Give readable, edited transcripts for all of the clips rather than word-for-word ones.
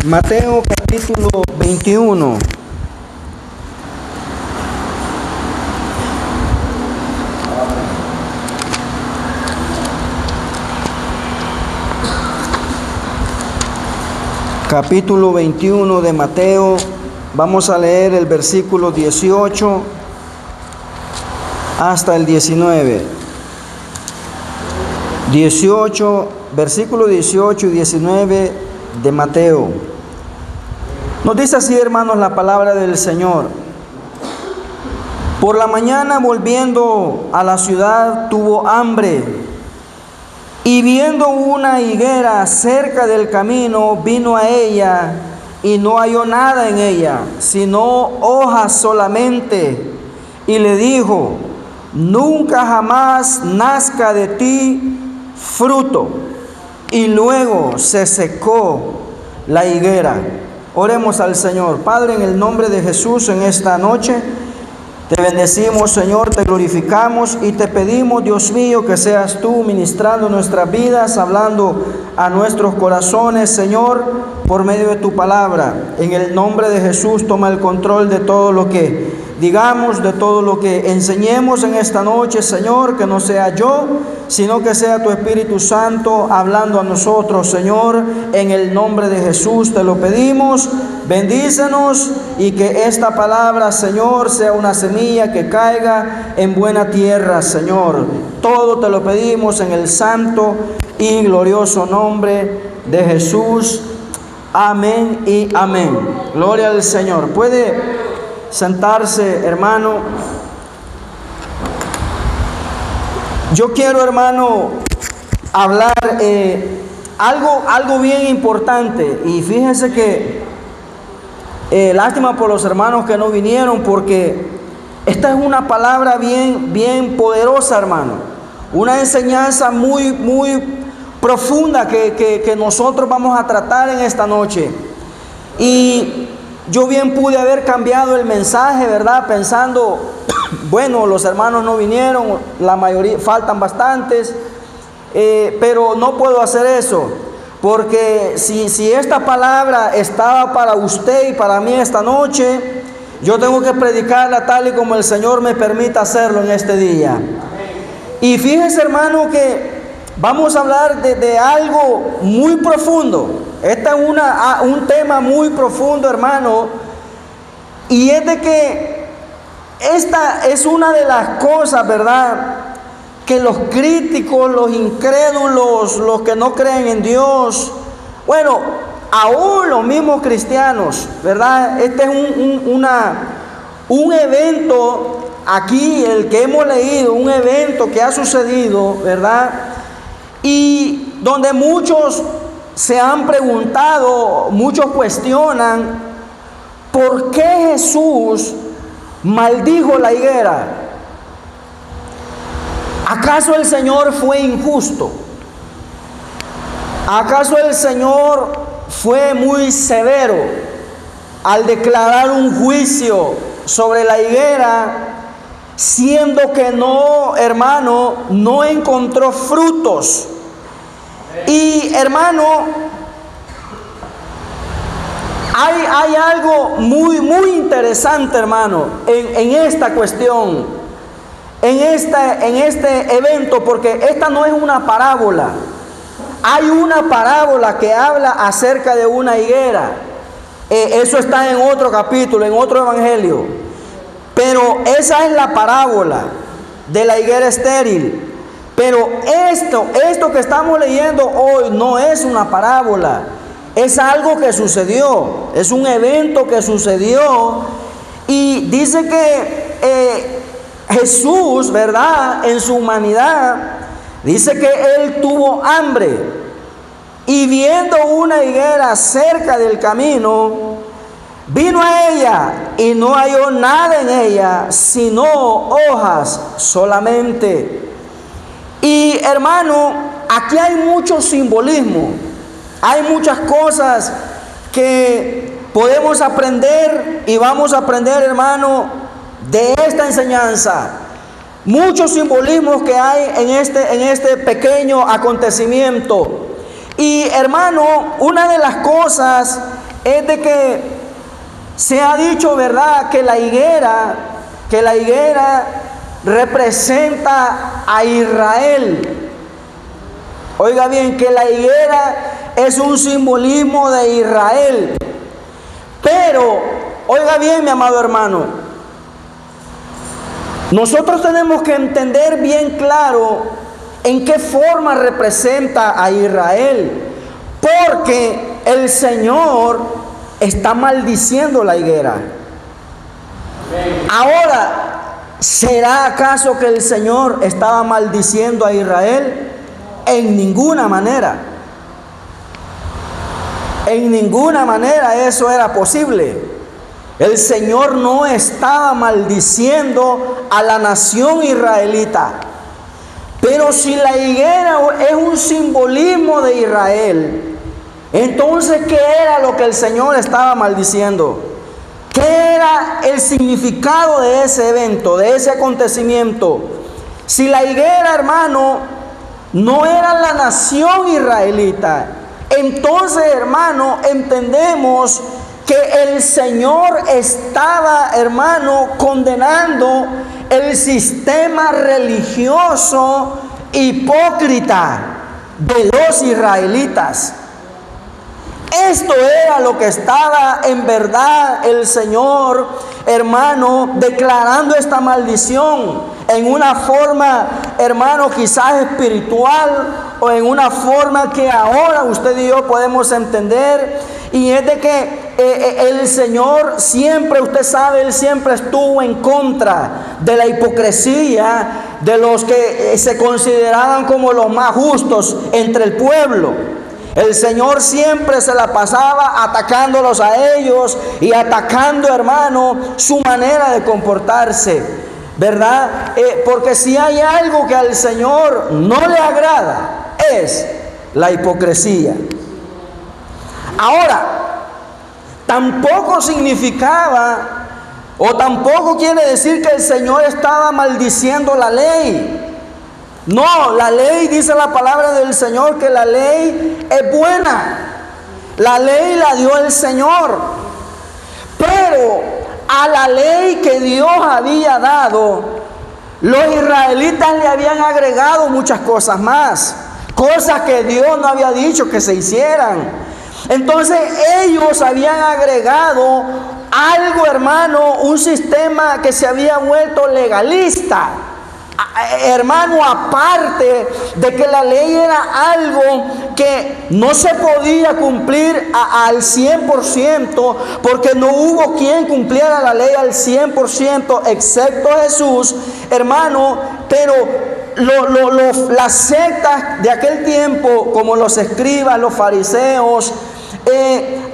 Mateo capítulo 21. Capítulo 21 de Mateo. Vamos a leer el versículo 18 hasta el 19. Versículo 18 y 19 de Mateo. Nos dice así, hermanos, la palabra del Señor. Por la mañana, volviendo a la ciudad, tuvo hambre, y viendo una higuera cerca del camino, vino a ella, y no halló nada en ella, sino hojas solamente, y le dijo: nunca jamás nazca de ti fruto. Y luego se secó la higuera. Oremos al Señor. Padre, en el nombre de Jesús, en esta noche te bendecimos, Señor, te glorificamos y te pedimos, Dios mío, que seas tú ministrando nuestras vidas, hablando a nuestros corazones, Señor, por medio de tu palabra. En el nombre de Jesús, toma el control de todo lo que digamos, de todo lo que enseñemos en esta noche, Señor, que no sea yo, sino que sea tu Espíritu Santo hablando a nosotros, Señor. En el nombre de Jesús te lo pedimos. Bendícenos y que esta palabra, Señor, sea una semilla que caiga en buena tierra, Señor. Todo te lo pedimos en el santo y glorioso nombre de Jesús. Amén y amén. Gloria al Señor. Puede sentarse, hermano. Yo quiero, hermano, hablar algo bien importante. Y fíjense que lástima por los hermanos que no vinieron, porque esta es una palabra bien poderosa, hermano. Una enseñanza muy profunda que nosotros vamos a tratar en esta noche. Y yo bien pude haber cambiado el mensaje, ¿verdad? Pensando, bueno, los hermanos no vinieron, la mayoría, faltan bastantes, pero no puedo hacer eso, porque si esta palabra estaba para usted y para mí esta noche, yo tengo que predicarla tal y como el Señor me permita hacerlo en este día. Y fíjese, hermano, que vamos a hablar de algo muy profundo. Este es un tema muy profundo, hermano, y es de que esta es una de las cosas, ¿verdad?, que los críticos, los incrédulos, los que no creen en Dios, bueno, aún los mismos cristianos, ¿verdad? Este es un evento aquí, el que hemos leído, un evento que ha sucedido, ¿verdad? Y donde muchos se han preguntado, muchos cuestionan, ¿por qué Jesús maldijo la higuera? ¿Acaso el Señor fue injusto? ¿Acaso el Señor fue muy severo al declarar un juicio sobre la higuera, siendo que no, hermano, no encontró frutos? Y, hermano, hay algo muy interesante, hermano, en esta cuestión, en este evento, porque esta no es una parábola. Hay una parábola que habla acerca de una higuera. Eso está en otro capítulo, en otro evangelio. Pero esa es la parábola de la higuera estéril. Pero esto que estamos leyendo hoy no es una parábola, es algo que sucedió, es un evento que sucedió. Y dice que Jesús, ¿verdad?, en su humanidad, dice que Él tuvo hambre, y viendo una higuera cerca del camino, vino a ella, y no halló nada en ella, sino hojas solamente. Y, hermano, aquí hay mucho simbolismo, hay muchas cosas que podemos aprender y vamos a aprender, hermano, de esta enseñanza. Muchos simbolismos que hay en este pequeño acontecimiento. Y, hermano, una de las cosas es de que se ha dicho, ¿verdad?, que la higuera representa a Israel. Oiga bien, que la higuera es un simbolismo de Israel. Pero, oiga bien, mi amado hermano, nosotros tenemos que entender bien claro en qué forma representa a Israel, porque el Señor está maldiciendo la higuera. Ahora, ¿será acaso que el Señor estaba maldiciendo a Israel? En ninguna manera. En ninguna manera eso era posible. El Señor no estaba maldiciendo a la nación israelita. Pero si la higuera es un simbolismo de Israel, entonces, ¿qué era lo que el Señor estaba maldiciendo? ¿Qué era el significado de ese evento, de ese acontecimiento? Si la higuera, hermano, no era la nación israelita, entonces, hermano, entendemos que el Señor estaba, hermano, condenando el sistema religioso hipócrita de los israelitas. Esto era lo que estaba en verdad el Señor, hermano, declarando esta maldición en una forma, hermano, quizás espiritual, o en una forma que ahora usted y yo podemos entender. Y es de que el Señor siempre, usted sabe, Él siempre estuvo en contra de la hipocresía de los que se consideraban como los más justos entre el pueblo. El Señor siempre se la pasaba atacándolos a ellos y atacando, hermano, su manera de comportarse, ¿verdad? Porque si hay algo que al Señor no le agrada, es la hipocresía. Ahora, tampoco significaba o tampoco quiere decir que el Señor estaba maldiciendo la ley. No, la ley, dice la palabra del Señor, que la ley es buena. La ley la dio el Señor. Pero a la ley que Dios había dado, los israelitas le habían agregado muchas cosas más. Cosas que Dios no había dicho que se hicieran. Entonces ellos habían agregado algo, hermano, un sistema que se había vuelto legalista. Hermano, aparte de que la ley era algo que no se podía cumplir al 100%, porque no hubo quien cumpliera la ley al 100%, excepto Jesús, hermano. Pero las sectas de aquel tiempo, como los escribas, los fariseos,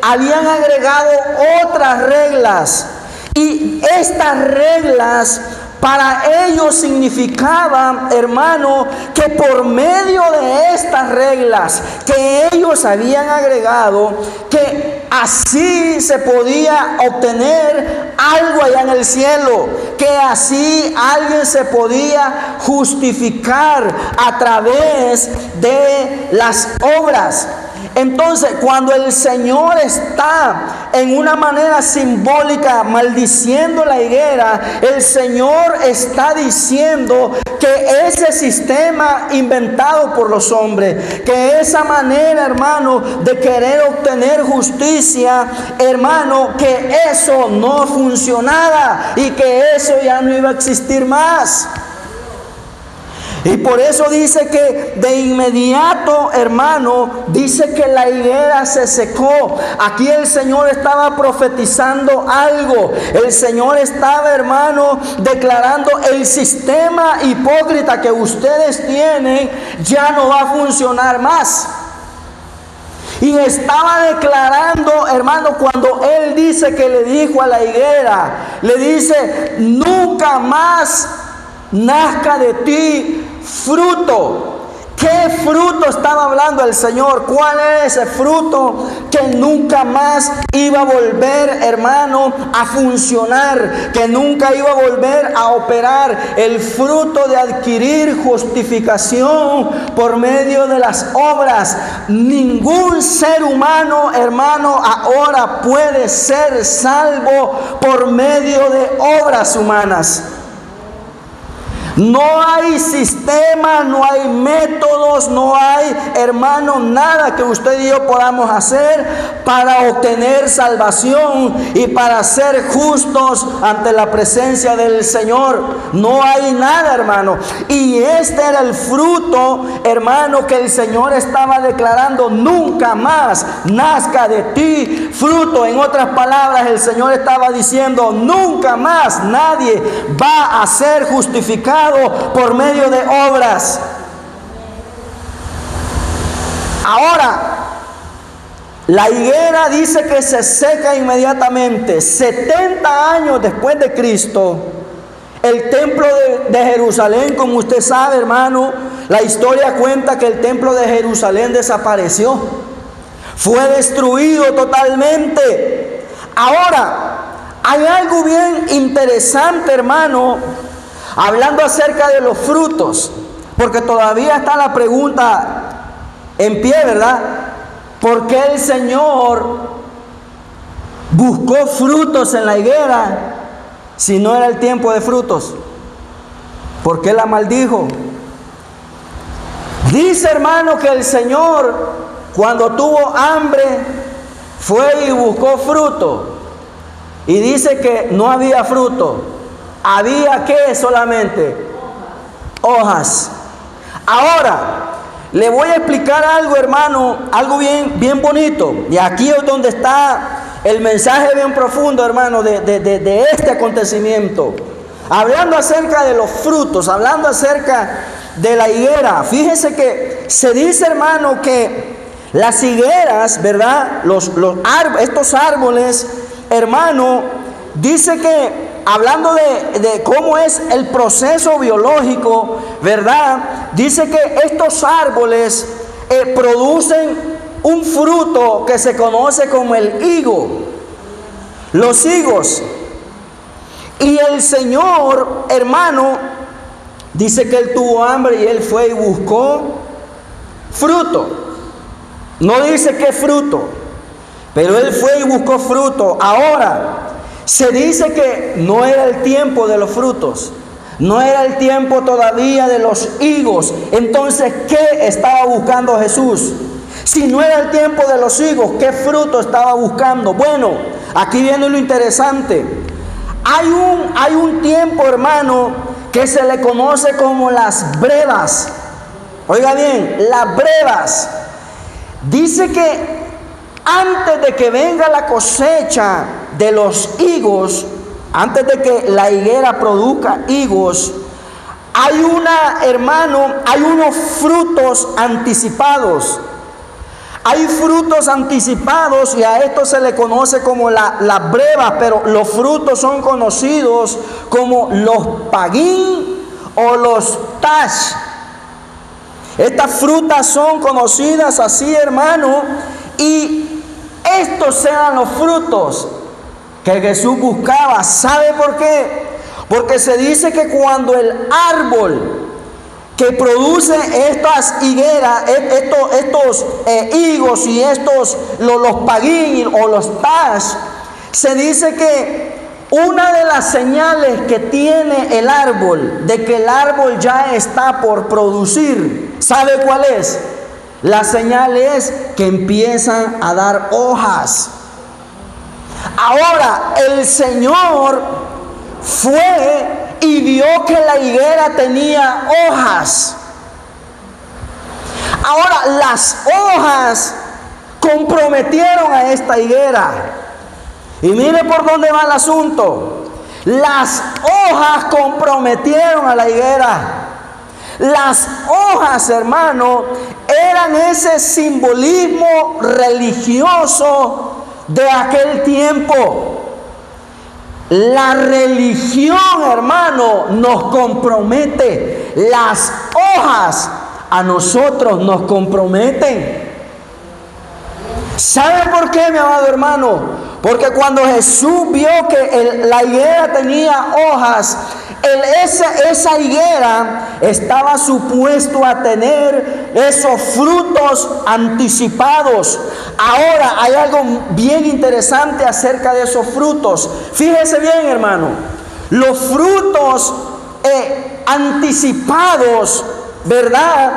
habían agregado otras reglas. Y estas reglas para ellos significaban, hermano, que por medio de estas reglas que ellos habían agregado, que así se podía obtener algo allá en el cielo, que así alguien se podía justificar a través de las obras. Entonces, cuando el Señor está en una manera simbólica maldiciendo la higuera, el Señor está diciendo que ese sistema inventado por los hombres, que esa manera, hermano, de querer obtener justicia, hermano, que eso no funcionaba y que eso ya no iba a existir más. Y por eso dice que de inmediato, hermano, dice que la higuera se secó. Aquí el Señor estaba profetizando algo. El Señor estaba, hermano, declarando: el sistema hipócrita que ustedes tienen ya no va a funcionar más. Y estaba declarando, hermano, cuando Él dice que le dijo a la higuera, le dice: nunca más nazca de ti fruto. ¿Qué fruto estaba hablando el Señor? ¿Cuál es ese fruto que nunca más iba a volver, hermano, a funcionar? Que nunca iba a volver a operar. El fruto de adquirir justificación por medio de las obras. Ningún ser humano, hermano, ahora puede ser salvo por medio de obras humanas. No hay sistema, no hay métodos, no hay, hermano, nada que usted y yo podamos hacer para obtener salvación y para ser justos ante la presencia del Señor. No hay nada, hermano. Y este era el fruto, hermano, que el Señor estaba declarando: nunca más nazca de ti fruto. En otras palabras, el Señor estaba diciendo: nunca más nadie va a ser justificado por medio de obras. Ahora, la higuera dice que se seca inmediatamente. 70 años después de Cristo, el templo de Jerusalén, como usted sabe, hermano, la historia cuenta que el templo de Jerusalén desapareció. Fue destruido totalmente. Ahora, hay algo bien interesante, hermano, hablando acerca de los frutos, porque todavía está la pregunta en pie, ¿verdad? ¿Por qué el Señor buscó frutos en la higuera si no era el tiempo de frutos? ¿Por qué la maldijo? Dice, hermano, que el Señor, cuando tuvo hambre, fue y buscó fruto. Y dice que no había fruto. Había que solamente hojas. Ahora, le voy a explicar algo, hermano, algo bien bonito. Y aquí es donde está el mensaje bien profundo, hermano, de este acontecimiento. Hablando acerca de los frutos, hablando acerca de la higuera. Fíjese que se dice, hermano, que las higueras, ¿verdad? Estos árboles, hermano, dice que, hablando de cómo es el proceso biológico, ¿verdad? Dice que estos árboles producen un fruto que se conoce como el higo. Los higos. Y el Señor, hermano, dice que él tuvo hambre y él fue y buscó fruto. No dice qué fruto, pero él fue y buscó fruto. Ahora, se dice que no era el tiempo de los frutos, no era el tiempo todavía de los higos. Entonces, ¿qué estaba buscando Jesús? Si no era el tiempo de los higos, ¿qué fruto estaba buscando? Bueno, aquí viene lo interesante. Hay un tiempo, hermano, que se le conoce como las brevas. Oiga bien, las brevas. Dice que antes de que venga la cosecha de los higos, antes de que la higuera produzca higos, hay unos frutos anticipados. Hay frutos anticipados y a esto se le conoce como las brevas, pero los frutos son conocidos como los paguín o los tash. Estas frutas son conocidas así, hermano, y estos eran los frutos que Jesús buscaba. ¿Sabe por qué? Porque se dice que cuando el árbol que produce estas higueras, estos higos y los paguín o los tash, se dice que una de las señales que tiene el árbol de que el árbol ya está por producir, ¿sabe cuál es? La señal es que empiezan a dar hojas. Ahora, el Señor fue y vio que la higuera tenía hojas. Ahora, las hojas comprometieron a esta higuera. Y mire por dónde va el asunto. Las hojas comprometieron a la higuera. Las hojas, hermano, eran ese simbolismo religioso de aquel tiempo. La religión, hermano, nos compromete. Las hojas a nosotros nos comprometen. ¿Sabe por qué, mi amado hermano? Porque cuando Jesús vio que la higuera tenía hojas, esa higuera estaba supuesto a tener esos frutos anticipados. Ahora hay algo bien interesante acerca de esos frutos. Fíjese bien, hermano, los frutos anticipados, ¿verdad?,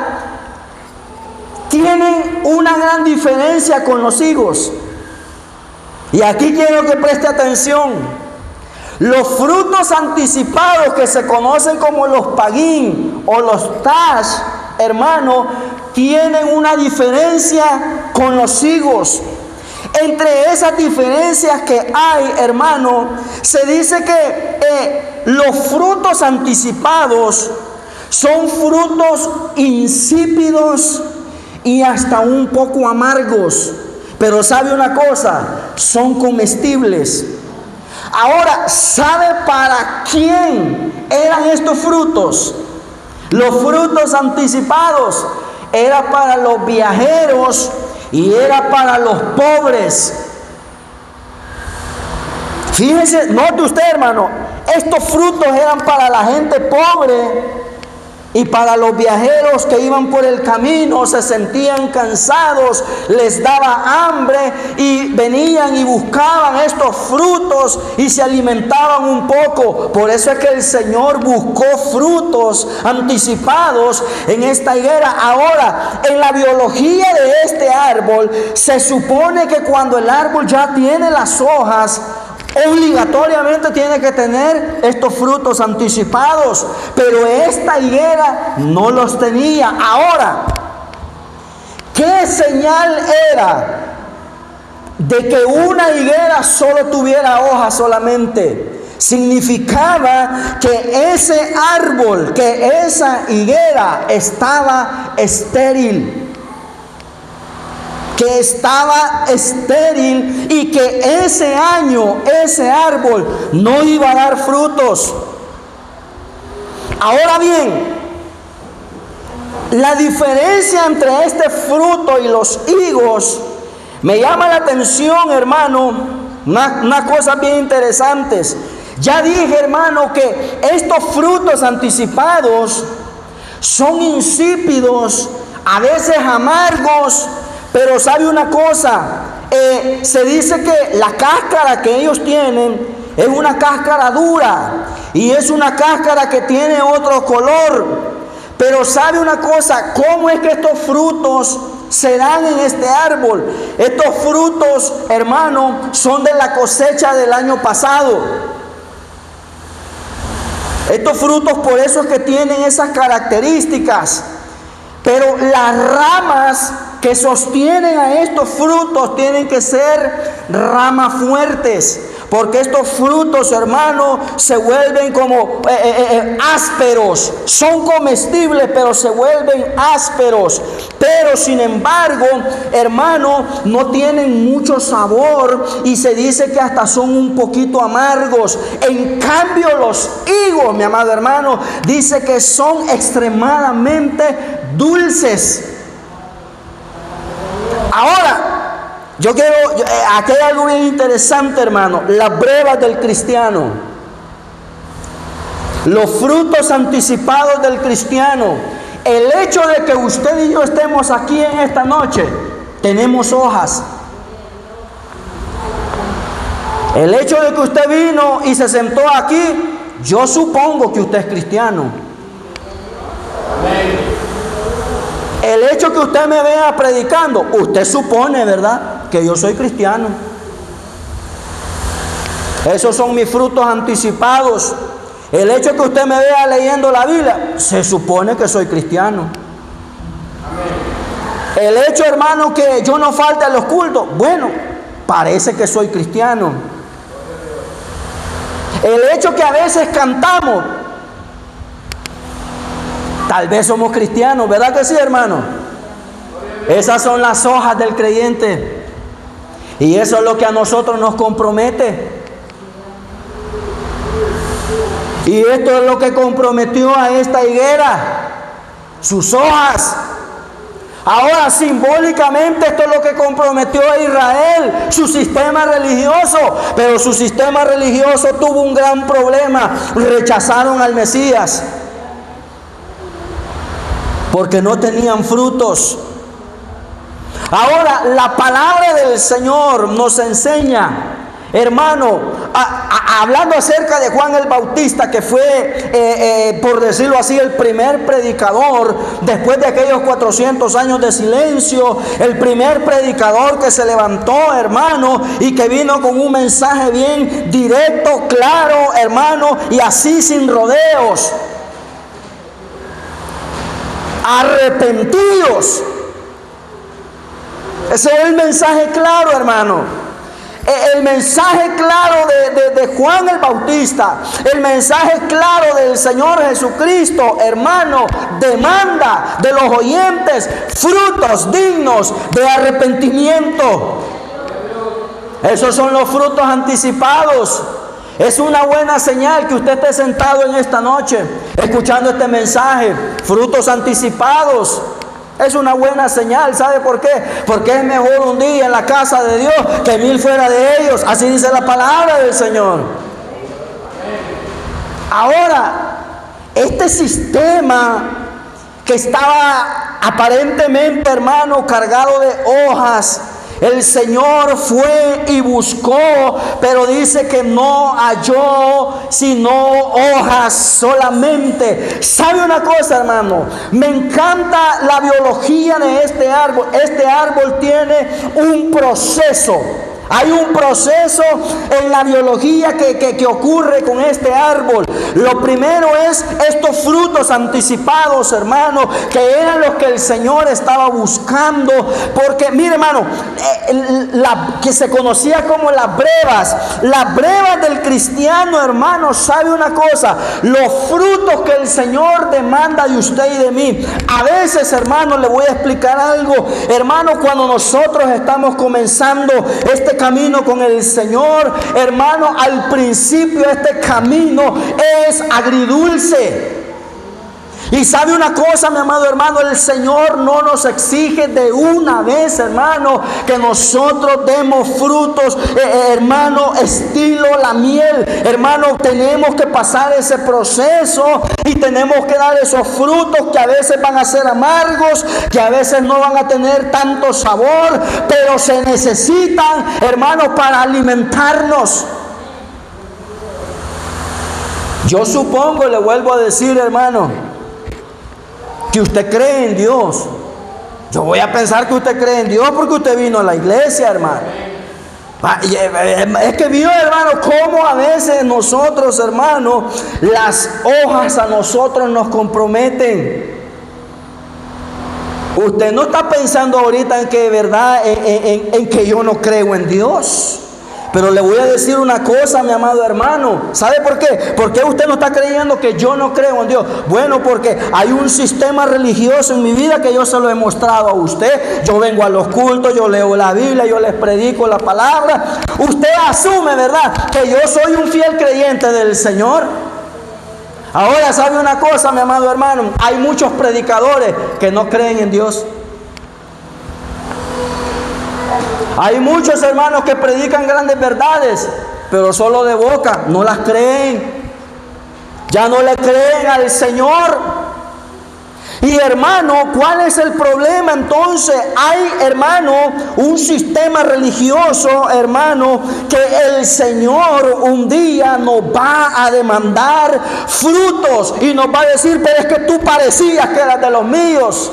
tienen una gran diferencia con los higos. Y aquí quiero que preste atención. Los frutos anticipados, que se conocen como los pagín o los tash, hermano, tienen una diferencia con los higos. Entre esas diferencias que hay, hermano, se dice que los frutos anticipados son frutos insípidos y hasta un poco amargos. Pero sabe una cosa, son comestibles. Ahora, ¿sabe para quién eran estos frutos? Los frutos anticipados era para los viajeros y era para los pobres. Fíjese, note usted, hermano, estos frutos eran para la gente pobre y para los viajeros que iban por el camino, se sentían cansados, les daba hambre y venían y buscaban estos frutos y se alimentaban un poco. Por eso es que el Señor buscó frutos anticipados en esta higuera. Ahora, en la biología de este árbol, se supone que cuando el árbol ya tiene las hojas, obligatoriamente tiene que tener estos frutos anticipados, pero esta higuera no los tenía. Ahora, ¿qué señal era de que una higuera solo tuviera hojas solamente? Significaba que ese árbol, que esa higuera estaba estéril. Que estaba estéril y que ese año, ese árbol no iba a dar frutos. Ahora bien, la diferencia entre este fruto y los higos me llama la atención, hermano, una cosa bien interesante. Ya dije, hermano, que estos frutos anticipados son insípidos, a veces amargos. Pero sabe una cosa, se dice que la cáscara que ellos tienen es una cáscara dura y es una cáscara que tiene otro color. Pero sabe una cosa, ¿cómo es que estos frutos se dan en este árbol? Estos frutos, hermano, son de la cosecha del año pasado. Estos frutos por eso es que tienen esas características. Pero las ramas que sostienen a estos frutos tienen que ser ramas fuertes, porque estos frutos, hermano, se vuelven como ásperos. Son comestibles, pero se vuelven ásperos. Pero sin embargo, hermano, no tienen mucho sabor y se dice que hasta son un poquito amargos. En cambio, los higos, mi amado hermano, dice que son extremadamente dulces. Ahora, aquí hay algo bien interesante, hermano. Las brevas del cristiano, los frutos anticipados del cristiano. El hecho de que usted y yo estemos aquí en esta noche, tenemos hojas. El hecho de que usted vino y se sentó aquí, yo supongo que usted es cristiano. El hecho que usted me vea predicando, usted supone, ¿verdad?, que yo soy cristiano. Esos son mis frutos anticipados. El hecho que usted me vea leyendo la Biblia, se supone que soy cristiano. El hecho, hermano, que yo no falte a los cultos, bueno, parece que soy cristiano. El hecho que a veces cantamos, tal vez somos cristianos, ¿verdad que sí, hermano? Esas son las hojas del creyente. Y eso es lo que a nosotros nos compromete. Y esto es lo que comprometió a esta higuera. Sus hojas. Ahora, simbólicamente, esto es lo que comprometió a Israel, su sistema religioso. Pero su sistema religioso tuvo un gran problema. Rechazaron al Mesías porque no tenían frutos. Ahora, la palabra del Señor nos enseña, hermano, hablando acerca de Juan el Bautista, que fue, por decirlo así, el primer predicador, después de aquellos 400 años de silencio, el primer predicador que se levantó, hermano, y que vino con un mensaje bien directo, claro, hermano, y así sin rodeos. Arrepentidos. Ese es el mensaje claro, hermano. El mensaje claro de Juan el Bautista, el mensaje claro del Señor Jesucristo, hermano, demanda de los oyentes frutos dignos de arrepentimiento. Esos son los frutos anticipados. Es una buena señal que usted esté sentado en esta noche escuchando este mensaje. Frutos anticipados. Es una buena señal. ¿Sabe por qué? Porque es mejor un día en la casa de Dios que 1000 fuera de ellos. Así dice la palabra del Señor. Ahora, este sistema que estaba aparentemente, hermano, cargado de hojas, el Señor fue y buscó, pero dice que no halló sino hojas solamente. ¿Sabe una cosa, hermano? Me encanta la biología de este árbol. Este árbol tiene un proceso. Hay un proceso en la biología que ocurre con este árbol. Lo primero es estos frutos anticipados, hermano, que eran los que el Señor estaba buscando. Porque, mire, hermano, que se conocía como las brevas del cristiano, hermano. ¿Sabe una cosa? Los frutos que el Señor demanda de usted y de mí. A veces, hermano, le voy a explicar algo. Hermano, cuando nosotros estamos comenzando este camino con el Señor, hermano, al principio este camino es agridulce. Y sabe una cosa, mi amado hermano, el Señor no nos exige de una vez, hermano, que nosotros demos frutos, hermano, estilo la miel. Hermano, tenemos que pasar ese proceso y tenemos que dar esos frutos que a veces van a ser amargos, que a veces no van a tener tanto sabor, pero se necesitan, hermano, para alimentarnos. Yo supongo, le vuelvo a decir, hermano, que usted cree en Dios. Yo voy a pensar que usted cree en Dios porque usted vino a la iglesia, hermano. Es que vio, hermano, cómo a veces nosotros, hermano, las hojas a nosotros nos comprometen. Usted no está pensando ahorita en que, verdad, en que yo no creo en Dios. Pero le voy a decir una cosa, mi amado hermano. ¿Sabe por qué? ¿Por qué usted no está creyendo que yo no creo en Dios? Bueno, porque hay un sistema religioso en mi vida que yo se lo he mostrado a usted. Yo vengo a los cultos, yo leo la Biblia, yo les predico la palabra. Usted asume, ¿verdad?, que yo soy un fiel creyente del Señor. Ahora, ¿sabe una cosa, mi amado hermano? Hay muchos predicadores que no creen en Dios. Hay muchos hermanos que predican grandes verdades, pero solo de boca, no las creen. Ya no le creen al Señor. Y hermano, ¿cuál es el problema entonces? Hay, hermano, un sistema religioso, hermano, que el Señor un día nos va a demandar frutos y nos va a decir, pero es que tú parecías que eras de los míos.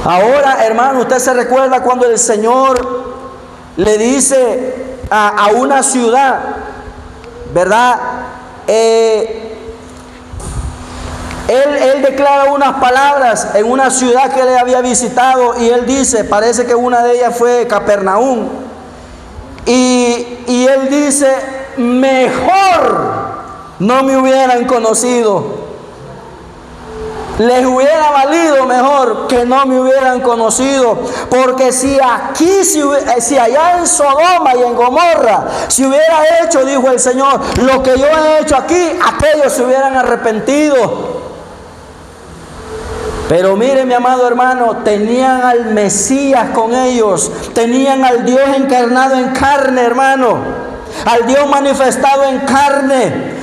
Ahora, hermano, usted se recuerda cuando el Señor le dice a una ciudad, ¿verdad? Él declara unas palabras en una ciudad que él había visitado y él dice, parece que una de ellas fue Capernaum. Y él dice, mejor no me hubieran conocido. Les hubiera valido mejor que no me hubieran conocido, porque si aquí, si allá en Sodoma y en Gomorra se hubiera hecho, dijo el Señor, lo que yo he hecho aquí, aquellos se hubieran arrepentido. Pero mire, mi amado hermano, tenían al Mesías con ellos, tenían al Dios encarnado en carne, hermano, al Dios manifestado en carne,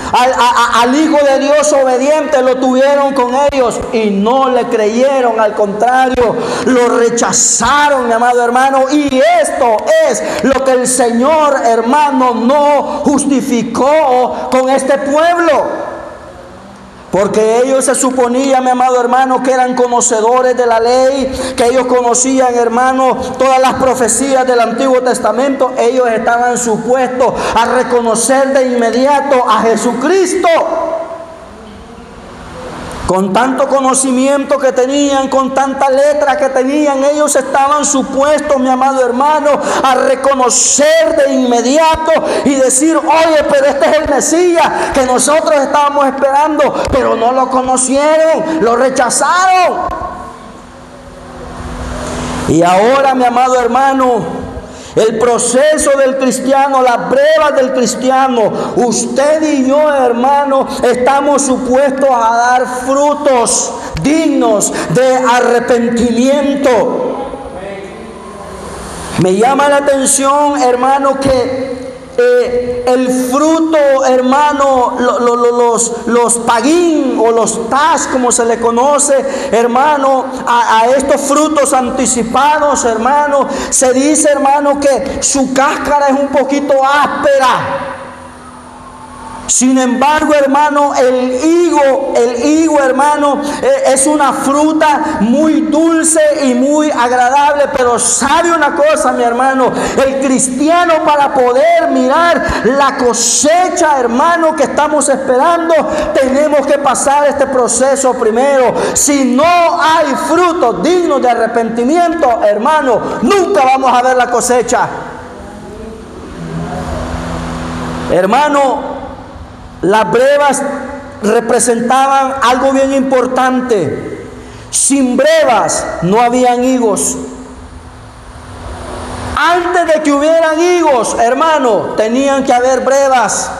al Hijo de Dios obediente, lo tuvieron con ellos y no le creyeron, al contrario, lo rechazaron, mi amado hermano. Y esto es lo que el Señor, hermano, no justificó con este pueblo. Porque ellos se suponían, mi amado hermano, que eran conocedores de la ley, que ellos conocían, hermano, todas las profecías del Antiguo Testamento. Ellos estaban supuestos a reconocer de inmediato a Jesucristo. Con tanto conocimiento que tenían, con tanta letra que tenían, ellos estaban supuestos, mi amado hermano, a reconocer de inmediato y decir: oye, pero este es el Mesías que nosotros estábamos esperando. Pero no lo conocieron, lo rechazaron. Y ahora, mi amado hermano, el proceso del cristiano, las pruebas del cristiano, usted y yo, hermano, estamos supuestos a dar frutos dignos de arrepentimiento. Me llama la atención, hermano, que el fruto, hermano, los paguín o los tas, como se le conoce, hermano, a estos frutos anticipados, hermano, se dice, hermano, que su cáscara es un poquito áspera. Sin embargo, hermano, el higo, hermano, es una fruta muy dulce y muy agradable. Pero sabe una cosa, mi hermano, el cristiano, para poder mirar la cosecha, hermano, que estamos esperando, tenemos que pasar este proceso primero. Si no hay frutos dignos de arrepentimiento, hermano, nunca vamos a ver la cosecha. Hermano, las brevas representaban algo bien importante. Sin brevas no habían higos. Antes de que hubieran higos, hermano, tenían que haber brevas.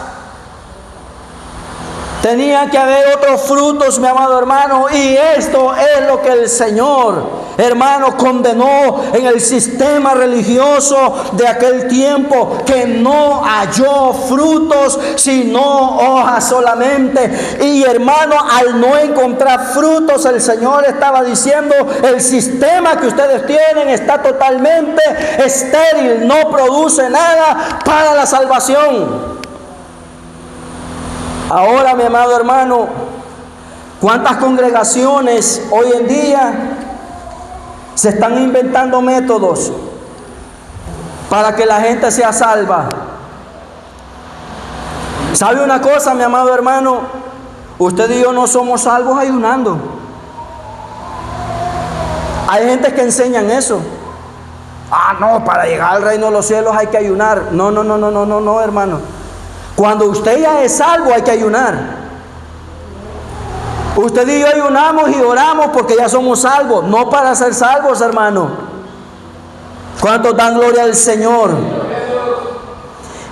Tenían que haber otros frutos, mi amado hermano. Y esto es lo que el Señor, hermano, condenó en el sistema religioso de aquel tiempo, que no halló frutos sino hojas solamente. Y hermano, al no encontrar frutos, el Señor estaba diciendo: el sistema que ustedes tienen está totalmente estéril, no produce nada para la salvación. Ahora, mi amado hermano, ¿cuántas congregaciones hoy en día se están inventando métodos para que la gente sea salva? ¿Sabe una cosa, mi amado hermano? Usted y yo no somos salvos ayunando. Hay gente que enseñan eso. No, para llegar al reino de los cielos hay que ayunar. No, hermano. Cuando usted ya es salvo, hay que ayunar. Usted y yo ayunamos y oramos porque ya somos salvos, no para ser salvos, hermano. ¿Cuántos dan gloria al Señor?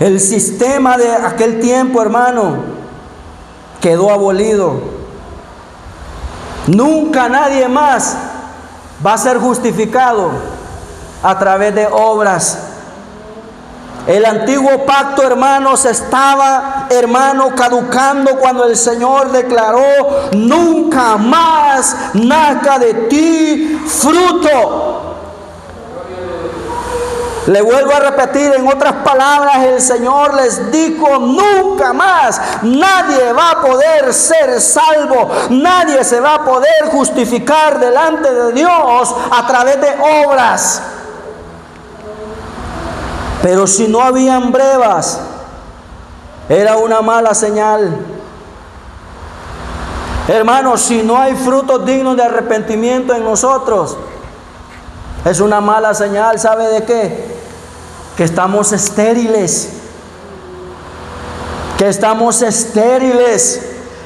El sistema de aquel tiempo, hermano, quedó abolido. Nunca nadie más va a ser justificado a través de obras. El antiguo pacto, hermanos, estaba, hermano, caducando cuando el Señor declaró: nunca más nazca de ti fruto. Le vuelvo a repetir, en otras palabras, el Señor les dijo: nunca más nadie va a poder ser salvo, nadie se va a poder justificar delante de Dios a través de obras. Pero si no habían brevas, era una mala señal. Hermanos, si no hay frutos dignos de arrepentimiento en nosotros, es una mala señal. ¿Sabe de qué? Que estamos estériles. Que estamos estériles.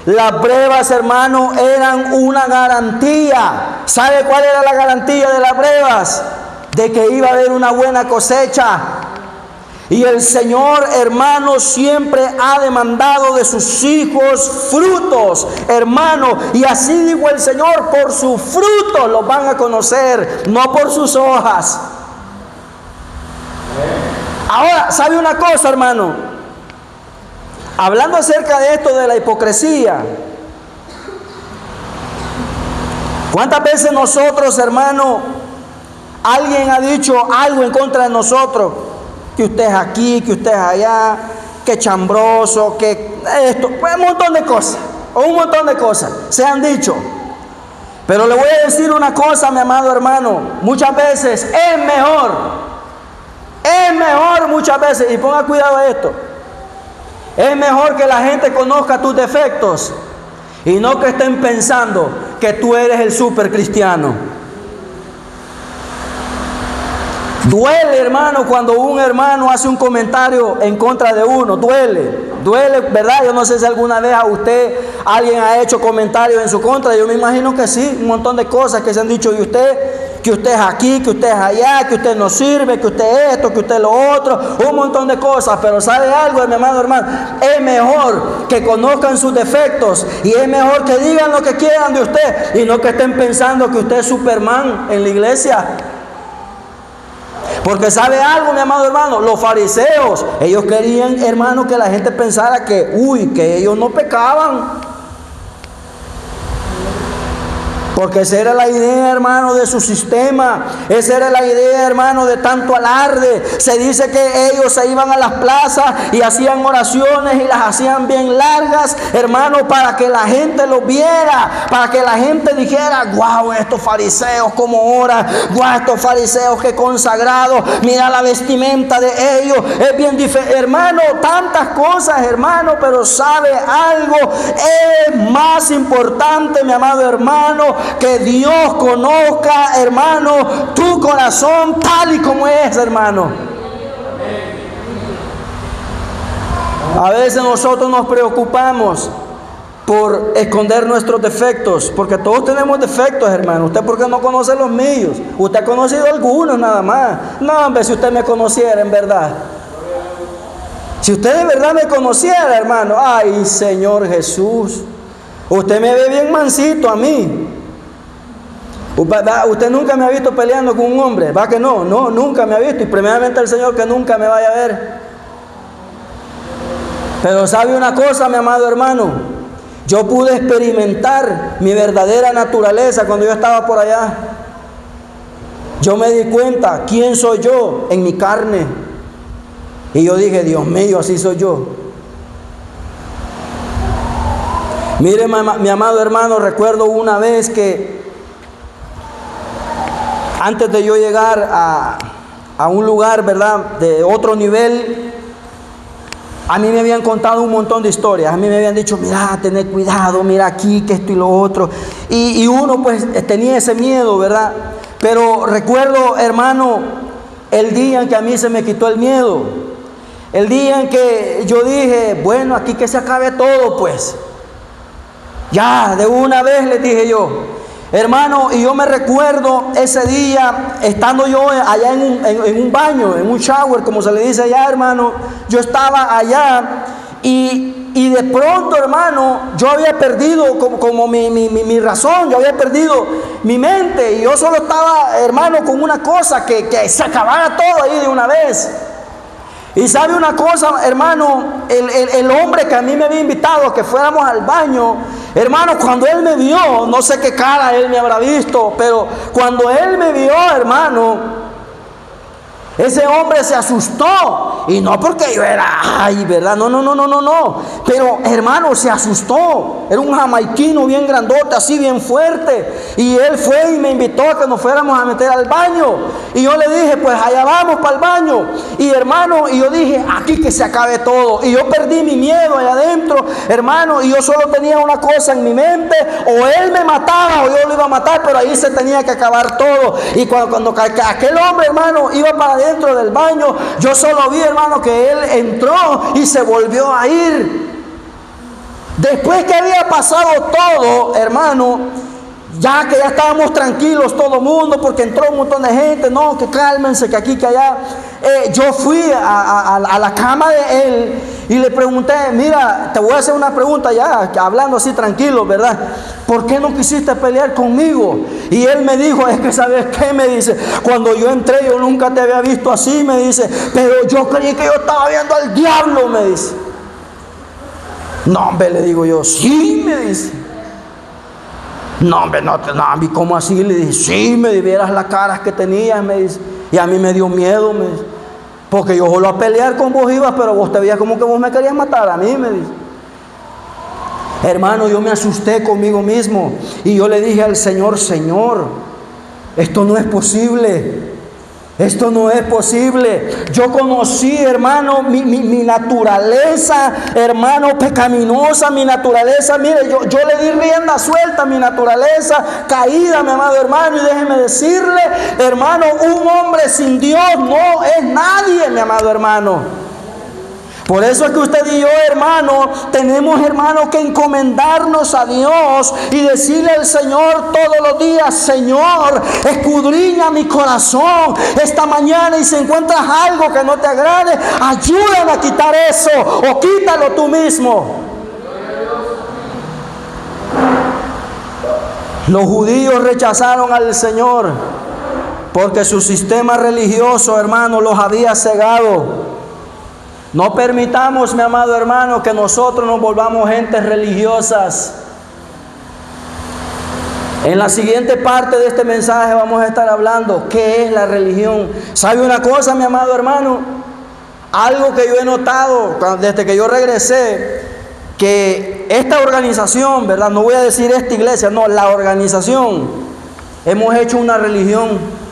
Las brevas, hermano, eran una garantía. ¿Sabe cuál era la garantía de las brevas? De que iba a haber una buena cosecha. Y el Señor, hermano, siempre ha demandado de sus hijos frutos, hermano. Y así dijo el Señor, por sus frutos los van a conocer, no por sus hojas. Ahora, ¿sabe una cosa, hermano? Hablando acerca de esto de la hipocresía, ¿cuántas veces nosotros, hermano, alguien ha dicho algo en contra de nosotros? Que usted es aquí, que usted es allá, que chambroso, que esto, pues un montón de cosas se han dicho. Pero le voy a decir una cosa, mi amado hermano, muchas veces es mejor muchas veces, y ponga cuidado a esto, es mejor que la gente conozca tus defectos y no que estén pensando que tú eres el super cristiano. Duele, hermano, cuando un hermano hace un comentario en contra de uno. Duele, ¿verdad? Yo no sé si alguna vez a usted alguien ha hecho comentarios en su contra. Yo me imagino que sí, un montón de cosas que se han dicho de usted. Que usted es aquí, que usted es allá, que usted no sirve, que usted es esto, que usted es lo otro. Un montón de cosas. Pero ¿sabe algo, mi amado hermano? Es mejor que conozcan sus defectos. Y es mejor que digan lo que quieran de usted. Y no que estén pensando que usted es Superman en la iglesia. Porque ¿sabe algo, mi amado hermano? Los fariseos, ellos querían, hermano, que la gente pensara que ellos no pecaban. Porque esa era la idea, hermano, de su sistema. Esa era la idea, hermano, de tanto alarde. Se dice que ellos se iban a las plazas y hacían oraciones y las hacían bien largas, hermano, para que la gente los viera. Para que la gente dijera, guau, estos fariseos cómo oran. Guau, estos fariseos que consagrados. Mira la vestimenta de ellos. Es bien diferente, hermano, tantas cosas, hermano. Pero ¿sabe algo? Es más importante, mi amado hermano, que Dios conozca, hermano, tu corazón tal y como es, hermano. A veces nosotros nos preocupamos por esconder nuestros defectos, porque todos tenemos defectos, hermano. Usted, ¿por qué no conoce los míos? Usted ha conocido algunos nada más. No, hombre, si usted me conociera en verdad. Si usted de verdad me conociera, hermano, ay, Señor Jesús, usted me ve bien mansito a mí. Usted nunca me ha visto peleando con un hombre, ¿va que no? No, nunca me ha visto, y primeramente el Señor que nunca me vaya a ver. Pero ¿sabe una cosa, mi amado hermano? Yo pude experimentar mi verdadera naturaleza cuando yo estaba por allá. Yo me di cuenta quién soy yo en mi carne. Y yo dije, Dios mío, así soy yo. Mire, mi amado hermano, recuerdo una vez que antes de yo llegar a un lugar, ¿verdad?, de otro nivel, a mí me habían contado un montón de historias. A mí me habían dicho, mira, tened cuidado, mira aquí, que esto y lo otro. Y uno pues tenía ese miedo, ¿verdad? Pero recuerdo, hermano, el día en que a mí se me quitó el miedo. El día en que yo dije, bueno, aquí que se acabe todo, pues. Ya, de una vez les dije yo. Hermano, y yo me recuerdo ese día, estando yo allá en un baño, en un shower, como se le dice allá, hermano. Yo estaba allá y de pronto, hermano, yo había perdido como mi razón, yo había perdido mi mente. Y yo solo estaba, hermano, con una cosa, que se acabara todo ahí de una vez. Y sabe una cosa, hermano, el hombre que a mí me había invitado a que fuéramos al baño, hermano, cuando él me vio, no sé qué cara él me habrá visto, pero cuando él me vio, hermano, ese hombre se asustó. Y no porque yo era, ay, ¿verdad? No. Pero, hermano, se asustó. Era un jamaiquino bien grandote, así bien fuerte. Y él fue y me invitó a que nos fuéramos a meter al baño. Y yo le dije, pues allá vamos para el baño. Y hermano, y yo dije, aquí que se acabe todo. Y yo perdí mi miedo allá adentro, hermano. Y yo solo tenía una cosa en mi mente: o él me mataba o yo lo iba a matar, pero ahí se tenía que acabar todo. Y cuando aquel hombre, hermano, iba para dentro del baño, yo solo vi, hermano, que él entró y se volvió a ir. Después que había pasado todo, hermano, Ya que ya estábamos tranquilos todo el mundo, porque entró un montón de gente, no, que cálmense, que aquí, que allá. Yo fui a la cama de él y le pregunté, mira, te voy a hacer una pregunta ya, hablando así tranquilo, ¿verdad? ¿Por qué no quisiste pelear conmigo? Y él me dijo, es que ¿sabes qué? Me dice, cuando yo entré yo nunca te había visto así, me dice, pero yo creí que yo estaba viendo al diablo, me dice. No, hombre, le digo yo, sí, me dice. No, hombre, no, ¿cómo así? Le dije, sí, me vieras las caras que tenías, me dice. Y a mí me dio miedo, me dice. Porque yo solo a pelear con vos ibas, pero vos te veías como que vos me querías matar a mí, me dice. Hermano, yo me asusté conmigo mismo. Y yo le dije al Señor, Señor, esto no es posible. Esto no es posible. Yo conocí, hermano, mi naturaleza, hermano, pecaminosa, mi naturaleza. Mire, yo le di rienda suelta a mi naturaleza caída, mi amado hermano. Y déjeme decirle, hermano, un hombre sin Dios no es nadie, mi amado hermano. Por eso es que usted y yo, hermano, tenemos, hermano, que encomendarnos a Dios y decirle al Señor todos los días, Señor, escudriña mi corazón esta mañana, y si encuentras algo que no te agrade, ayúdame a quitar eso o quítalo tú mismo. Los judíos rechazaron al Señor porque su sistema religioso, hermano, los había cegado. No permitamos, mi amado hermano, que nosotros nos volvamos gentes religiosas. En la siguiente parte de este mensaje vamos a estar hablando qué es la religión. ¿Sabe una cosa, mi amado hermano? Algo que yo he notado desde que yo regresé, que esta organización, ¿verdad? No voy a decir esta iglesia, no, la organización, hemos hecho una religión.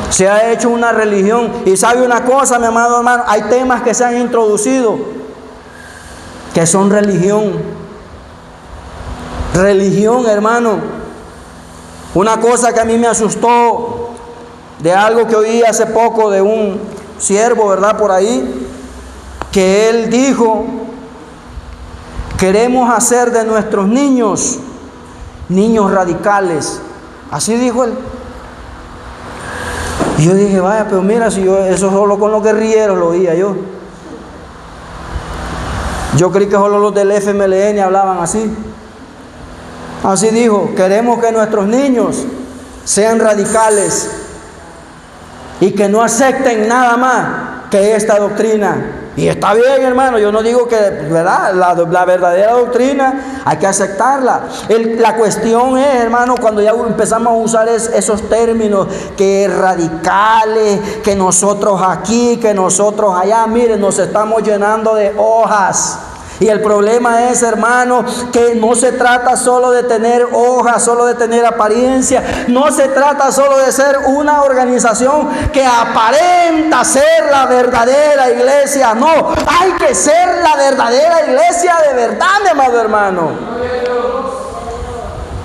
Se ha hecho una religión. Y sabe una cosa, mi amado hermano, hay temas que se han introducido que son religión. Religión, hermano. Una cosa que a mí me asustó de algo que oí hace poco de un siervo, ¿verdad? Por ahí, que él dijo, queremos hacer de nuestros niños radicales. Así dijo él. Y yo dije, vaya, pero mira, si yo eso solo con los guerrilleros lo oía yo. Yo creí que solo los del FMLN hablaban así. Así dijo, queremos que nuestros niños sean radicales y que no acepten nada más que esta doctrina. Y está bien, hermano, yo no digo que, ¿verdad? La verdadera doctrina hay que aceptarla. La cuestión es, hermano, cuando ya empezamos a usar esos términos, que radicales, que nosotros aquí, que nosotros allá, miren, nos estamos llenando de hojas. Y el problema es, hermano, que no se trata solo de tener hojas, solo de tener apariencia. No se trata solo de ser una organización que aparenta ser la verdadera iglesia. No, hay que ser la verdadera iglesia de verdad, mi amado hermano.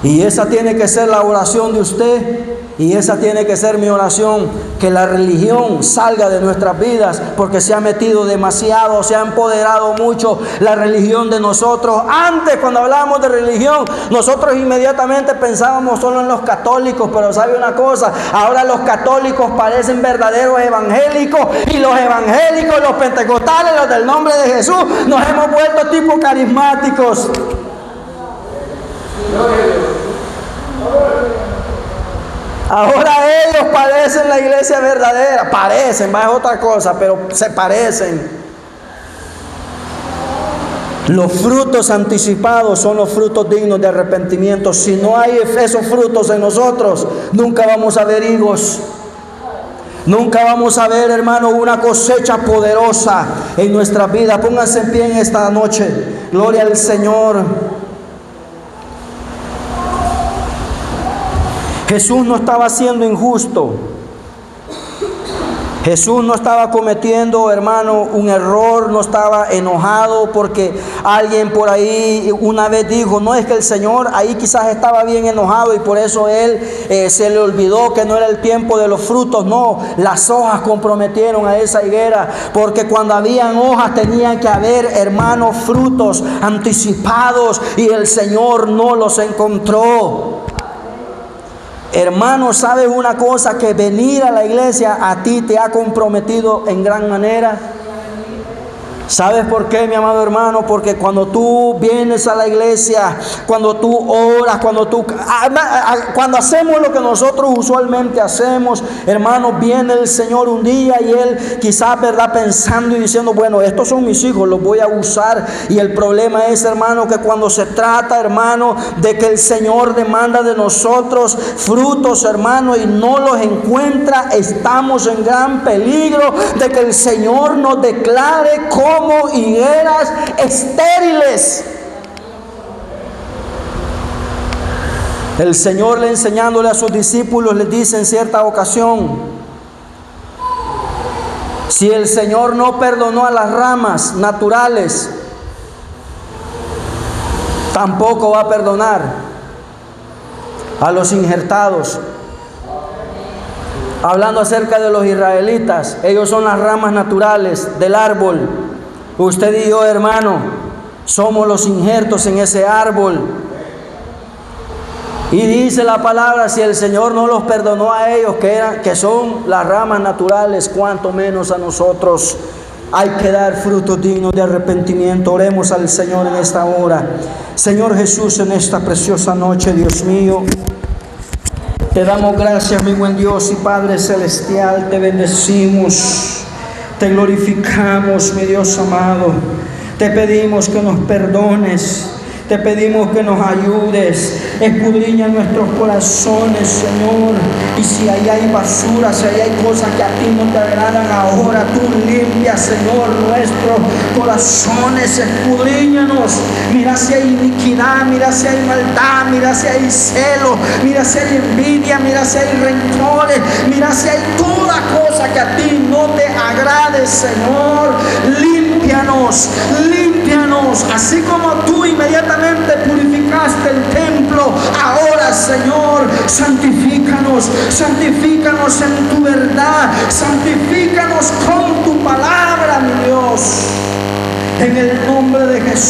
Y esa tiene que ser la oración de usted. Y esa tiene que ser mi oración, que la religión salga de nuestras vidas, porque se ha metido demasiado, se ha empoderado mucho la religión de nosotros. Antes, cuando hablábamos de religión, nosotros inmediatamente pensábamos solo en los católicos, pero ¿sabe una cosa? Ahora los católicos parecen verdaderos evangélicos, y los evangélicos, los pentecostales, los del nombre de Jesús, nos hemos vuelto tipo carismáticos. Ahora ellos parecen la iglesia verdadera. Parecen, va, es otra cosa, pero se parecen. Los frutos anticipados son los frutos dignos de arrepentimiento. Si no hay esos frutos en nosotros, nunca vamos a ver higos. Nunca vamos a ver, hermano, una cosecha poderosa en nuestra vida. Pónganse en pie en esta noche. Gloria al Señor. Jesús no estaba siendo injusto. Jesús no estaba cometiendo, hermano, un error, no estaba enojado porque alguien por ahí una vez dijo, no, es que el Señor ahí quizás estaba bien enojado y por eso Él se le olvidó que no era el tiempo de los frutos. No, las hojas comprometieron a esa higuera, porque cuando habían hojas tenían que haber, hermanos, frutos anticipados, y el Señor no los encontró. Hermano, ¿sabes una cosa? Que venir a la iglesia a ti te ha comprometido en gran manera. ¿Sabes por qué, mi amado hermano? Porque cuando tú vienes a la iglesia, cuando tú oras, cuando hacemos lo que nosotros usualmente hacemos, hermano, viene el Señor un día y Él quizás, ¿verdad?, pensando y diciendo, bueno, estos son mis hijos, los voy a usar. Y el problema es, hermano, que cuando se trata, hermano, de que el Señor demanda de nosotros frutos, hermano, y no los encuentra, estamos en gran peligro de que el Señor nos declare como higueras estériles. El Señor, le enseñándole a sus discípulos, les dice en cierta ocasión, si el Señor no perdonó a las ramas naturales, tampoco va a perdonar a los injertados. Hablando acerca de los israelitas, ellos son las ramas naturales del árbol. Usted y yo, hermano, somos los injertos en ese árbol. Y dice la palabra, si el Señor no los perdonó a ellos, que son las ramas naturales, cuanto menos a nosotros. Hay que dar frutos dignos de arrepentimiento. Oremos al Señor en esta hora. Señor Jesús, en esta preciosa noche, Dios mío, te damos gracias, mi buen Dios y Padre celestial. Te bendecimos, te glorificamos, mi Dios amado. Te pedimos que nos perdones, te pedimos que nos ayudes. Escudriña nuestros corazones, Señor. Y si ahí hay basura, si ahí hay cosas que a ti no te agradan, ahora tú limpia, Señor, nuestros corazones. Escudriñanos. Mira si hay iniquidad, mira si hay maldad, mira si hay celo, mira si hay envidia, mira si hay rencores, mira si hay toda cosa que a ti no te agrade, Señor. Límpianos, límpianos, así como tú inmediatamente purificaste el templo. Ahora, Señor, santifícanos, santifícanos en tu verdad, santifícanos con tu palabra, mi Dios, en el nombre de Jesús.